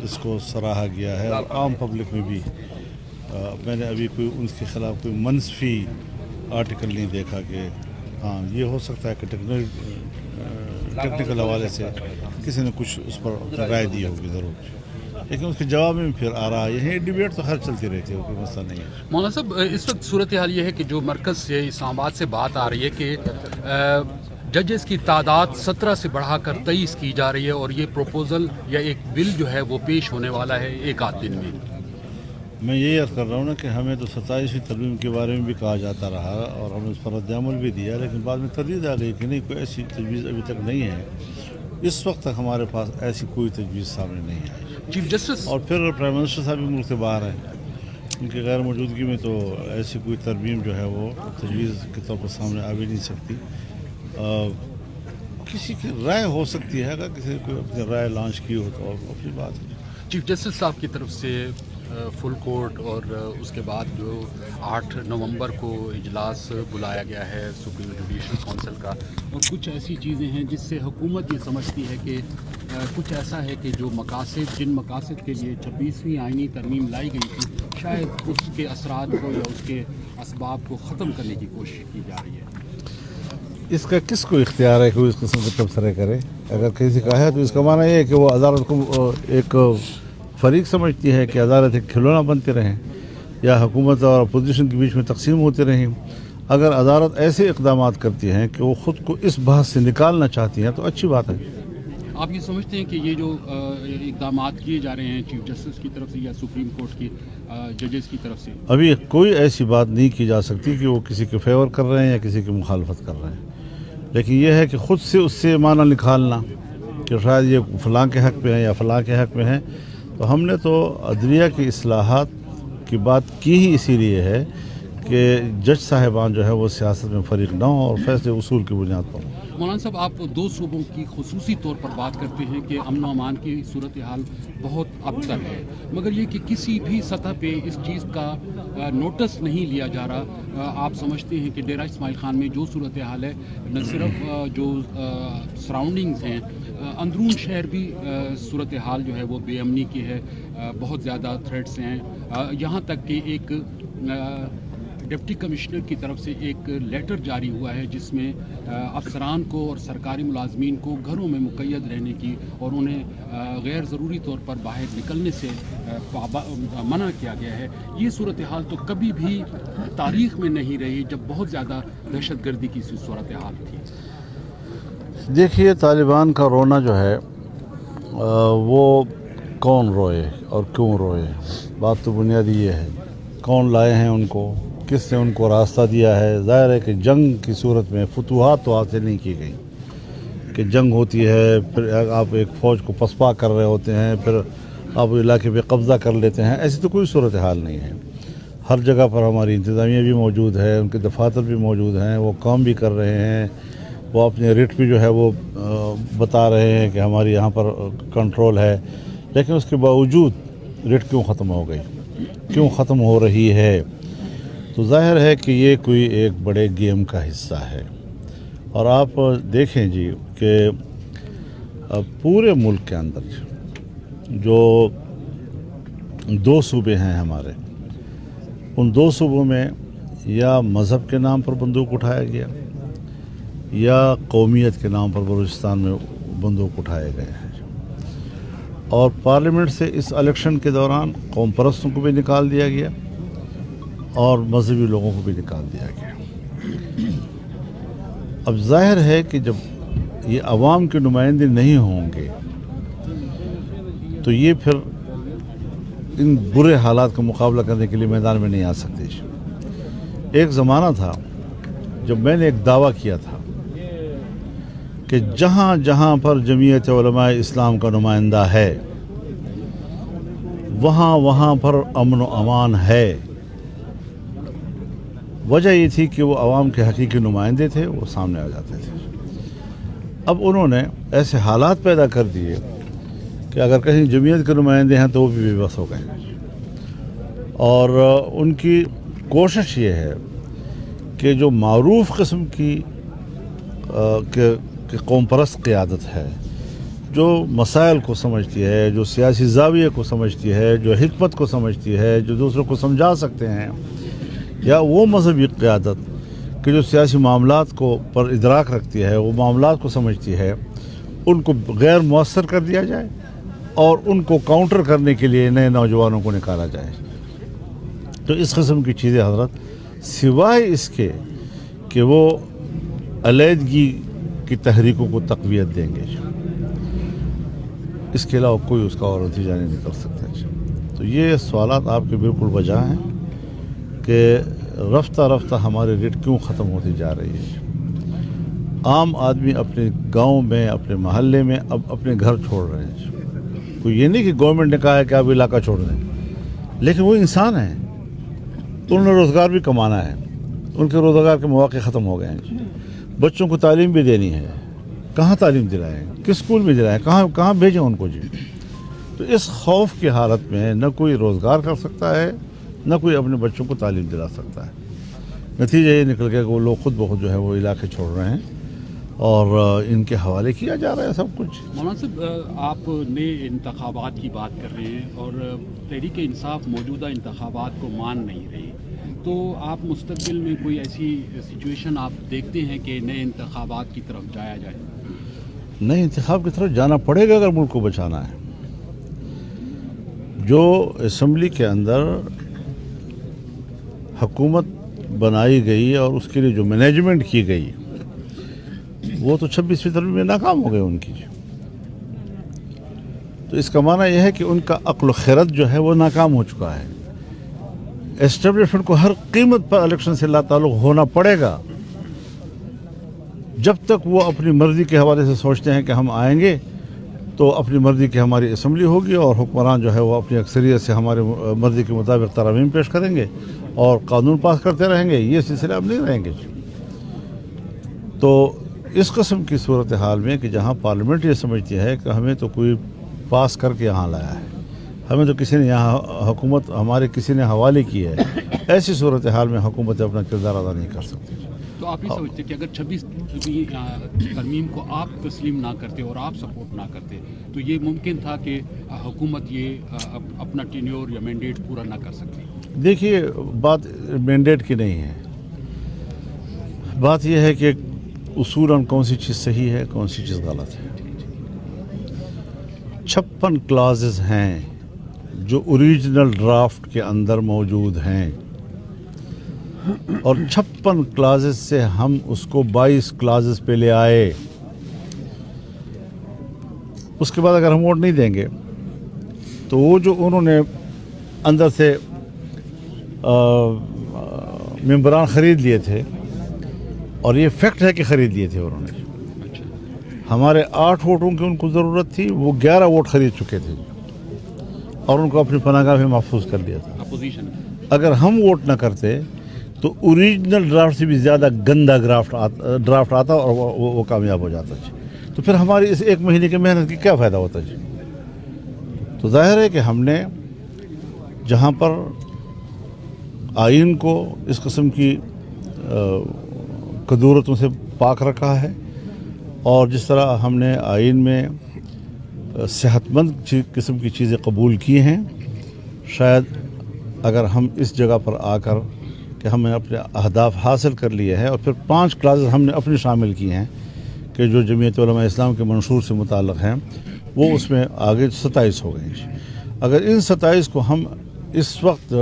اس کو سراہا گیا ہے اور عام پبلک میں بھی میں نے ابھی کوئی ان کے خلاف کوئی منفی آرٹیکل نہیں دیکھا کہ ہاں یہ ہو سکتا ہے کہ ٹیکنیکل حوالے سے کسی نے کچھ اس پر رائے دی ہوگی ضرور، لیکن اس کے جواب میں پھر آ رہا ہے یہ ڈیبیٹ تو ہر چلتی رہتی ہے، کوئی مسئلہ نہیں ہے۔ مولانا صاحب اس وقت صورتحال یہ ہے کہ جو مرکز سے اسلام آباد سے بات آ رہی ہے کہ ججز کی تعداد 17 سے بڑھا کر 23 کی جا رہی ہے اور یہ پروپوزل یا ایک بل جو ہے وہ پیش ہونے والا ہے ایک آدھ دن میں۔ میں یہی عرض کر رہا ہوں نا کہ ہمیں تو 27ویں ترمیم کے بارے میں بھی کہا جاتا رہا اور ہم نے اس پر رد عمل بھی دیا، لیکن بعد میں تردید آ گئی کہ نہیں کوئی ایسی تجویز ابھی تک نہیں ہے، اس وقت تک ہمارے پاس ایسی کوئی تجویز سامنے نہیں آئی۔ چیف جسٹس اور پھر پرائم منسٹر صاحب بھی ملک سے باہر ہیں، ان کی غیر موجودگی میں تو ایسی کوئی ترمیم جو ہے وہ تجویز کے طور پر سامنے آ بھی نہیں سکتی۔ کسی کی رائے ہو سکتی ہے، اگر کسی کو اپنی رائے لانچ کی ہو تو اپنی بات ہے۔ چیف جسٹس صاحب کی طرف سے فل کورٹ اور اس کے بعد جو 8 نومبر کو اجلاس بلایا گیا ہے سپریم جوڈیشل کونسل کا، اور کچھ ایسی چیزیں ہیں جس سے حکومت یہ سمجھتی ہے کہ کچھ ایسا ہے کہ جو مقاصد جن مقاصد کے لیے 26ویں آئینی ترمیم لائی گئی تھی شاید اس کے اثرات کو یا اس کے اسباب کو ختم کرنے کی کوشش کی جا رہی ہے۔ اس کا کس کو اختیار ہے کہ وہ اس قسم کے تبصرے کرے؟ اگر کسی کا ہے تو اس کا معنی یہ ہے کہ وہ عدالت کو ایک فریق سمجھتی ہے کہ عدالت ایک کھلونا بنتے رہیں یا حکومت اور اپوزیشن کے بیچ میں تقسیم ہوتے رہیں۔ اگر عدالت ایسے اقدامات کرتی ہیں کہ وہ خود کو اس بحث سے نکالنا چاہتی ہیں تو اچھی بات ہے۔ آپ یہ سمجھتے ہیں کہ یہ جو اقدامات کیے جا رہے ہیں چیف جسٹس کی طرف سے یا سپریم کورٹ کی ججز کی طرف سے، ابھی کوئی ایسی بات نہیں کی جا سکتی کہ وہ کسی کے فیور کر رہے ہیں یا کسی کی مخالفت کر رہے ہیں، لیکن یہ ہے کہ خود سے اس سے معنی نکالنا کہ شاید یہ فلاں کے حق میں ہیں یا فلاں کے حق میں ہیں۔ تو ہم نے تو عدلیہ کی اصلاحات کی بات کی ہی اسی لیے ہے کہ جج صاحبان جو ہے وہ سیاست میں فریق نہ ہوں اور فیصلے اصول کی بنیاد پر ہوں۔ مولانا صاحب آپ 2 صوبوں کی خصوصی طور پر بات کرتے ہیں کہ امن و امان کی صورتحال بہت ابتر ہے، مگر یہ کہ کسی بھی سطح پہ اس چیز کا نوٹس نہیں لیا جا رہا۔ آپ سمجھتے ہیں کہ ڈیرہ اسماعیل خان میں جو صورتحال ہے نہ صرف جو سراؤنڈنگز ہیں، اندرون شہر بھی صورتحال جو ہے وہ بے امنی کی ہے، بہت زیادہ تھریٹس ہیں، یہاں تک کہ ایک ڈپٹی کمشنر کی طرف سے ایک لیٹر جاری ہوا ہے جس میں افسران کو اور سرکاری ملازمین کو گھروں میں مقید رہنے کی اور انہیں غیر ضروری طور پر باہر نکلنے سے منع کیا گیا ہے۔ یہ صورتحال تو کبھی بھی تاریخ میں نہیں رہی جب بہت زیادہ دہشت گردی کی صورتحال تھی۔ دیکھیے طالبان کا رونا جو ہے وہ کون روئے اور کیوں روئے، بات تو بنیادی یہ ہے کون لائے ہیں ان کو، کس نے ان کو راستہ دیا ہے۔ ظاہر ہے کہ جنگ کی صورت میں فتوحات تو حاصل نہیں کی گئی کہ جنگ ہوتی ہے پھر آپ ایک فوج کو پسپا کر رہے ہوتے ہیں پھر آپ علاقے پہ قبضہ کر لیتے ہیں، ایسی تو کوئی صورتحال نہیں ہے۔ ہر جگہ پر ہماری انتظامیہ بھی موجود ہے، ان کے دفاتر بھی موجود ہیں، وہ کام بھی کر رہے ہیں، وہ اپنے ریٹ بھی جو ہے وہ بتا رہے ہیں کہ ہماری یہاں پر کنٹرول ہے، لیکن اس کے باوجود ریٹ کیوں ختم ہو گئی، کیوں ختم ہو رہی ہے؟ تو ظاہر ہے کہ یہ کوئی ایک بڑے گیم کا حصہ ہے۔ اور آپ دیکھیں جی کہ پورے ملک کے اندر جو 2 صوبے ہیں ہمارے، ان 2 صوبوں میں یا مذہب کے نام پر بندوق اٹھایا گیا یا قومیت کے نام پر بلوچستان میں بندوق اٹھائے گئے ہیں، اور پارلیمنٹ سے اس الیکشن کے دوران قوم پرستوں کو بھی نکال دیا گیا اور مذہبی لوگوں کو بھی نکال دیا گیا۔ اب ظاہر ہے کہ جب یہ عوام کے نمائندے نہیں ہوں گے تو یہ پھر ان برے حالات کا مقابلہ کرنے کے لیے میدان میں نہیں آ سکتے۔ ایک زمانہ تھا جب میں نے ایک دعویٰ کیا تھا کہ جہاں جہاں پر جمعیت علماء اسلام کا نمائندہ ہے وہاں وہاں پر امن و امان ہے۔ وجہ یہ تھی کہ وہ عوام کے حقیقی نمائندے تھے، وہ سامنے آ جاتے تھے۔ اب انہوں نے ایسے حالات پیدا کر دیے کہ اگر کہیں جمعیت کے نمائندے ہیں تو وہ بھی بے بس ہو گئے، اور ان کی کوشش یہ ہے کہ جو معروف قسم کی کہ قوم پرست قیادت ہے جو مسائل کو سمجھتی ہے، جو سیاسی زاویے کو سمجھتی ہے، جو حکمت کو سمجھتی ہے، جو دوسروں کو سمجھا سکتے ہیں، یا وہ مذہبی قیادت کہ جو سیاسی معاملات کو پر ادراک رکھتی ہے، وہ معاملات کو سمجھتی ہے، ان کو غیر مؤثر کر دیا جائے اور ان کو کاؤنٹر کرنے کے لیے نئے نوجوانوں کو نکالا جائے. تو اس قسم کی چیزیں حضرت سوائے اس کے کہ وہ علیحدگی کی تحریکوں کو تقویت دیں گے، اس کے علاوہ کوئی اس کا اور نتیجہ نہیں نکل سکتا. تو یہ سوالات آپ کے بالکل وجہ ہیں کہ رفتہ رفتہ ہماری ریٹ کیوں ختم ہوتی جا رہی ہے. عام آدمی اپنے گاؤں میں، اپنے محلے میں اب اپنے گھر چھوڑ رہے ہیں. کوئی یہ نہیں کہ گورنمنٹ نے کہا ہے کہ آپ علاقہ چھوڑ دیں، لیکن وہ انسان ہیں، انہوں نے روزگار بھی کمانا ہے، ان کے روزگار کے مواقع ختم ہو گئے ہیں. بچوں کو تعلیم بھی دینی ہے، کہاں تعلیم دلائیں، کس اسکول میں دلائیں، کہاں بھیجیں ان کو. تو اس خوف کی حالت میں نہ کوئی روزگار کر سکتا ہے، نہ کوئی اپنے بچوں کو تعلیم دلا سکتا ہے. نتیجہ یہ نکل گیا کہ وہ لوگ خود بخود جو ہے وہ علاقے چھوڑ رہے ہیں اور ان کے حوالے کیا جا رہا ہے سب کچھ. مولانا صاحب، آپ نئے انتخابات کی بات کر رہے ہیں اور تحریک انصاف موجودہ انتخابات کو مان نہیں رہی، تو آپ مستقبل میں کوئی ایسی سچویشن آپ دیکھتے ہیں کہ نئے انتخابات کی طرف جایا جائے؟ نئے انتخاب کی طرف جانا پڑے گا اگر ملک کو بچانا ہے. جو اسمبلی کے اندر حکومت بنائی گئی اور اس کے لیے جو مینجمنٹ کی گئی وہ تو 26ویں ترمیم میں ناکام ہو گئے ان کی. تو اس کا معنی یہ ہے کہ ان کا عقل و خرد جو ہے وہ ناکام ہو چکا ہے. اسٹیبلشمنٹ کو ہر قیمت پر الیکشن سے لا تعلق ہونا پڑے گا. جب تک وہ اپنی مرضی کے حوالے سے سوچتے ہیں کہ ہم آئیں گے تو اپنی مرضی کی ہماری اسمبلی ہوگی اور حکمران جو ہے وہ اپنی اکثریت سے ہمارے مرضی کے مطابق ترامیم پیش کریں گے اور قانون پاس کرتے رہیں گے. یہ سلسلہ اب نہیں رہیں گے. تو اس قسم کی صورتحال میں کہ جہاں پارلیمنٹ یہ سمجھتی ہے کہ ہمیں تو کوئی پاس کر کے یہاں لایا ہے، ہمیں تو کسی نے یہاں حکومت ہمارے کسی نے حوالے کی ہے، ایسی صورتحال میں حکومت اپنا کردار ادا نہیں کر سکتی. تو آپ یہ سمجھتے ہیں کہ اگر 26ویں ترمیم کو آپ تسلیم نہ کرتے اور آپ سپورٹ نہ کرتے تو یہ ممکن تھا کہ حکومت یہ اپنا ٹینیور یا مینڈیٹ پورا نہ کر سکتی؟ دیکھیے، بات مینڈیٹ کی نہیں ہے، بات یہ ہے کہ اصولاً کون سی چیز صحیح ہے، کون سی چیز غلط ہے. 56 کلازز ہیں جو اوریجنل ڈرافٹ کے اندر موجود ہیں اور 56 کلازز سے ہم اس کو 22 کلازز پہ لے آئے. اس کے بعد اگر ہم ووٹ نہیں دیں گے تو وہ جو انہوں نے اندر سے ممبران خرید لیے تھے، اور یہ فیکٹ ہے کہ خرید لیے تھے انہوں نے، ہمارے 8 ووٹوں کی ان کو ضرورت تھی، وہ 11 ووٹ خرید چکے تھے اور ان کو اپنی پناہ گاہ میں محفوظ کر لیا تھا. اپوزیشن اگر ہم ووٹ نہ کرتے تو اوریجنل ڈرافٹ سے بھی زیادہ گندا ڈرافٹ آتا اور وہ کامیاب ہو جاتا. تو پھر ہماری اس 1 مہینے کی محنت کی کیا فائدہ ہوتا جی؟ تو ظاہر ہے کہ ہم نے جہاں پر آئین کو اس قسم کی کدورتوں سے پاک رکھا ہے اور جس طرح ہم نے آئین میں صحت مند قسم کی چیزیں قبول کی ہیں، شاید اگر ہم اس جگہ پر آ کر کہ ہم نے اپنے اہداف حاصل کر لیے ہیں اور پھر 5 کلازز ہم نے اپنے شامل کی ہیں کہ جو جمعیت علماء اسلام کے منشور سے متعلق ہیں، وہ اس میں آگے 27 ہو گئے. اگر ان 27 کو ہم اس وقت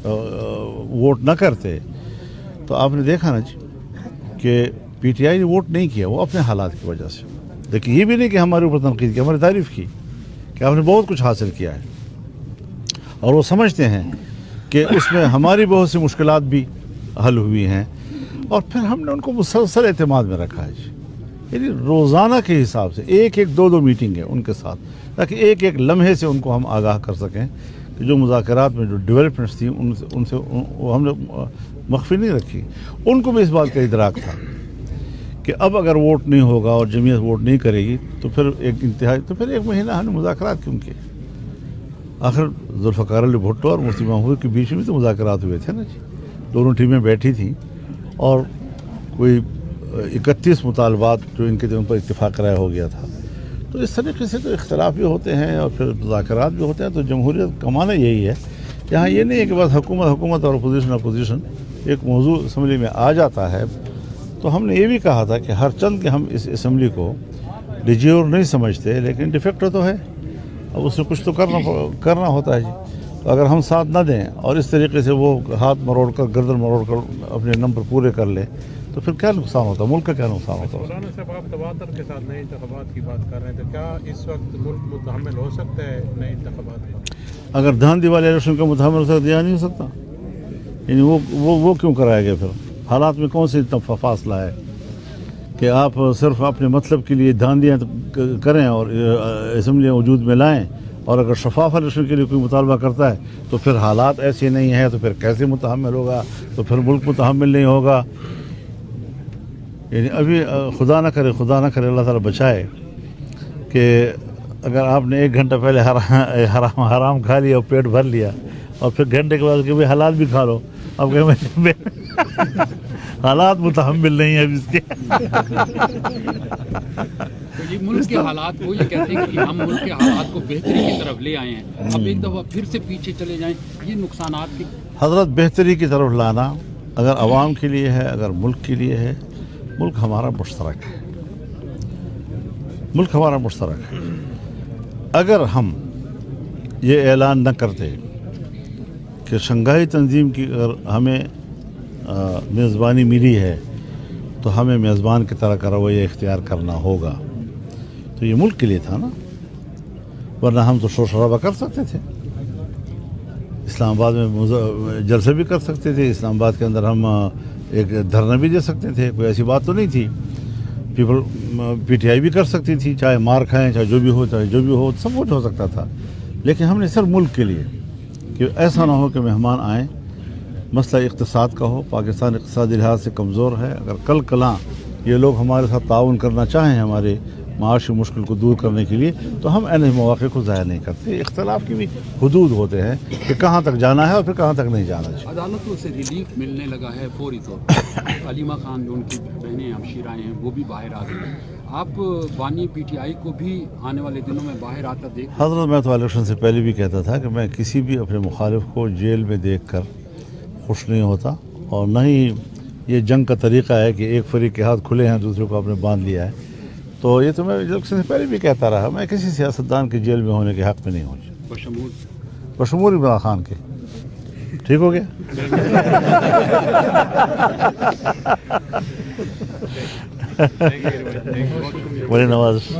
ووٹ نہ کرتے تو آپ نے دیکھا نا جی کہ پی ٹی آئی نے ووٹ نہیں کیا، وہ اپنے حالات کی وجہ سے. لیکن یہ بھی نہیں کہ ہمارے اوپر تنقید کی، ہماری تعریف کی کہ آپ نے بہت کچھ حاصل کیا ہے اور وہ سمجھتے ہیں کہ اس میں ہماری بہت سی مشکلات بھی حل ہوئی ہیں. اور پھر ہم نے ان کو مسلسل اعتماد میں رکھا ہے جی، یعنی روزانہ کے حساب سے 1-2 میٹنگیں ان کے ساتھ، تاکہ ایک لمحے سے ان کو ہم آگاہ کر سکیں کہ جو مذاکرات میں جو ڈیولپمنٹس تھیں ان سے ہم نے مخفی نہیں رکھی. ان کو بھی اس بات کا ادراک تھا کہ اب اگر ووٹ نہیں ہوگا اور جمعیت ووٹ نہیں کرے گی تو پھر پھر 1 مہینہ ہم نے مذاکرات کیوں کیے. آخر ذوالفقار علی بھٹو اور مفتی محمود کے بیچ میں تو مذاکرات ہوئے تھے نا جی، دونوں ٹیمیں بیٹھی تھیں اور کوئی 31 مطالبات جو ان کے دنوں پر اتفاق رائے ہو گیا تھا. تو اس طریقے سے تو اختلاف بھی ہوتے ہیں اور پھر مذاکرات بھی ہوتے ہیں. تو جمہوریت کا معنی یہی ہے. یہاں یہ نہیں ہے کہ بس حکومت اور اپوزیشن ایک موضوع اسمبلی میں آ جاتا ہے. تو ہم نے یہ بھی کہا تھا کہ ہر چند کہ ہم اس اسمبلی کو ڈیجیور نہیں سمجھتے لیکن ڈیفیکٹو تو ہے. اب اس سے کچھ تو کرنا ہوتا ہے جی. تو اگر ہم ساتھ نہ دیں اور اس طریقے سے وہ ہاتھ مروڑ کر گردن مروڑ کر اپنے نمبر پورے کر لے تو پھر کیا نقصان ہوتا ہے, ملک کا کیا نقصان ہوتا ہے. مولانا صاحب, آپ تواتر کے ساتھ نئے انتخابات کی بات کر رہے ہیں, تو کیا اس وقت ملک متحمل ہو سکتا ہے نئے انتخابات کا؟ اگر دھاندلی والے الیکشن کا متحمل ہو سکتا یا نہیں ہو سکتا. یعنی وہ کیوں کرایا گیا پھر؟ حالات میں کون سی اتنا فاصلہ ہے کہ آپ صرف اپنے مطلب کے لیے دھاندلیاں کریں اور اسمبلیاں وجود میں لائیں, اور اگر شفاف الیکشن کے لیے کوئی مطالبہ کرتا ہے تو پھر حالات ایسے نہیں ہیں تو پھر کیسے متحمل ہوگا؟ تو پھر ملک متحمل نہیں ہوگا. یعنی ابھی خدا نہ کرے اللہ تعالیٰ بچائے کہ اگر آپ نے 1 گھنٹہ پہلے حرام کھا لیا اور پیٹ بھر لیا اور پھر گھنٹے کے بعد کہ بھائی حلال بھی کھا لو, اب کہ حالات متحمل نہیں ہیں اب اس کے. تو یہ ملک کے حالات وہ یہ کہتے ہیں کہ ہم ملک کے حالات کو بہتری کی طرف لے آئے ہیں, اب ایک دفعہ پھر سے پیچھے چلے جائیں, یہ نقصانات کی حضرت بہتری کی طرف لانا اگر عوام کے لیے ہے, اگر ملک کے لیے ہے, ملک ہمارا مشترک ہے. ملک ہمارا مشترک ہے. اگر ہم یہ اعلان نہ کرتے کہ شنگھائی تنظیم کی اگر ہمیں میزبانی ملی ہے تو ہمیں میزبان کی طرح کا رویہ اختیار کرنا ہوگا, تو یہ ملک کے لیے تھا نا. ورنہ ہم تو شور شرابہ کر سکتے تھے, اسلام آباد میں جلسے بھی کر سکتے تھے, اسلام آباد کے اندر ہم ایک دھرنا بھی دے سکتے تھے, کوئی ایسی بات تو نہیں تھی. پی ٹی آئی بھی کر سکتی تھی, چاہے مار کھائیں چاہے جو بھی ہو سب کچھ ہو سکتا تھا. لیکن ہم نے صرف ملک کے لیے کہ ایسا نہ ہو کہ مہمان آئیں, مسئلہ اقتصاد کا ہو, پاکستان اقتصادی لحاظ سے کمزور ہے. اگر کل کلاں یہ لوگ ہمارے ساتھ تعاون کرنا چاہیں ہمارے معاشی مشکل کو دور کرنے کے لیے تو ہم ایسے مواقع کو ضائع نہیں کرتے. اختلاف کی بھی حدود ہوتے ہیں کہ کہاں تک جانا ہے اور پھر کہاں تک نہیں جانا چاہیے. عدالتوں سے ریلیف ملنے لگا ہے فوری طور پر. علیمہ خان جو ان کی بہنیں ہمشیرائیں ہیں وہ بھی باہر آ گئی ہیں. آپ بانی پی ٹی آئی کو بھی آنے والے دنوں میں باہر آتا دیکھ حضرت, میں تو الیکشن سے پہلے بھی کہتا تھا کہ میں کسی بھی اپنے مخالف کو جیل میں دیکھ کر خوش نہیں ہوتا, اور نہ ہی یہ جنگ کا طریقہ ہے کہ ایک فریق کے ہاتھ کھلے ہیں دوسرے کو آپ نے باندھ لیا ہے. تو یہ تو میں الیکشن سے پہلے بھی کہتا رہا, میں کسی سیاستدان کے جیل میں ہونے کے حق میں نہیں ہوں, بشمول عمران خان کے. ٹھیک ہو گیا. بڑی نواز.